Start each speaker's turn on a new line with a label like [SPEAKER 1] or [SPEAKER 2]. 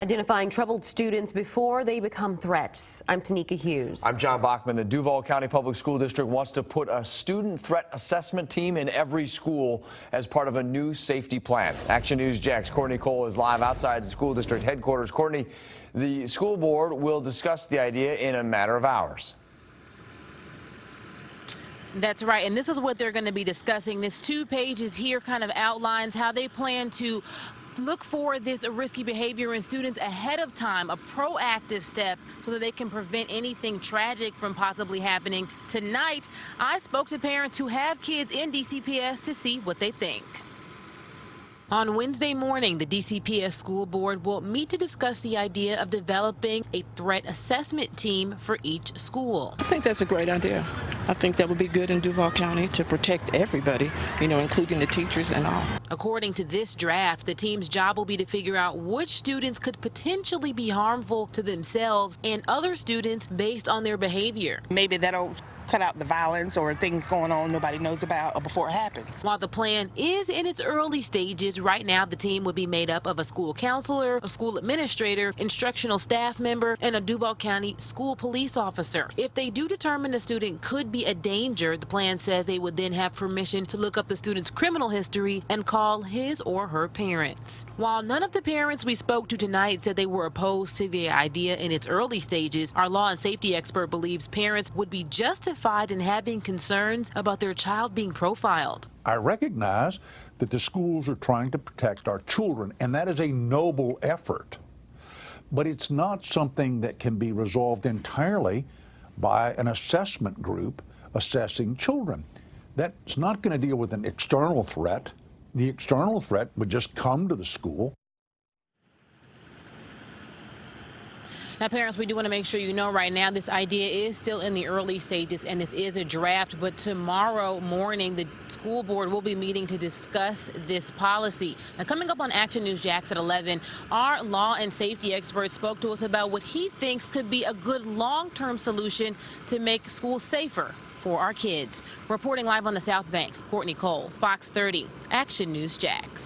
[SPEAKER 1] Identifying troubled students before they become threats. I'm Tanika Hughes.
[SPEAKER 2] I'm John Bachman. The Duval County Public School District wants to put a student threat assessment team in every school as part of a new safety plan. Action News Jax Courtney Cole is live outside the school district headquarters. Courtney, the school board will discuss the idea in a matter of hours.
[SPEAKER 3] That's right, and this is what they're going to be discussing. This 2 pages here kind of outlines how they plan to look for this risky behavior in students ahead of time, a proactive step so that they can prevent anything tragic from possibly happening. Tonight, I spoke to parents who have kids in DCPS to see what they think. On Wednesday morning, the DCPS school board will meet to discuss the idea of developing a threat assessment team for each school.
[SPEAKER 4] I think that's a great idea. I think that would be good in Duval County to protect everybody, including the teachers and all.
[SPEAKER 3] According to this draft, the team's job will be to figure out which students could potentially be harmful to themselves and other students based on their behavior.
[SPEAKER 5] Maybe that'll cut out the violence or things going on nobody knows about or before it happens.
[SPEAKER 3] While the plan is in its early stages, right now the team would be made up of a school counselor, a school administrator, instructional staff member, and a Duval County school police officer. If they do determine a student could be a danger, the plan says they would then have permission to look up the student's criminal history and call his or her parents. While none of the parents we spoke to tonight said they were opposed to the idea in its early stages, our law and safety expert believes parents would be justified in having concerns about their child being profiled.
[SPEAKER 6] I recognize that the schools are trying to protect our children, and that is a noble effort. But it's not something that can be resolved entirely by an assessment group assessing children. That's not going to deal with an external threat. The external threat would just come to the school.
[SPEAKER 3] Now, parents, we do want to make sure you know right now this idea is still in the early stages and this is a draft, but tomorrow morning the school board will be meeting to discuss this policy. Now, coming up on Action News Jax at 11, our law and safety expert spoke to us about what he thinks could be a good long-term solution to make schools safer for our kids. Reporting live on the South Bank, Courtney Cole, Fox 30, Action News Jax.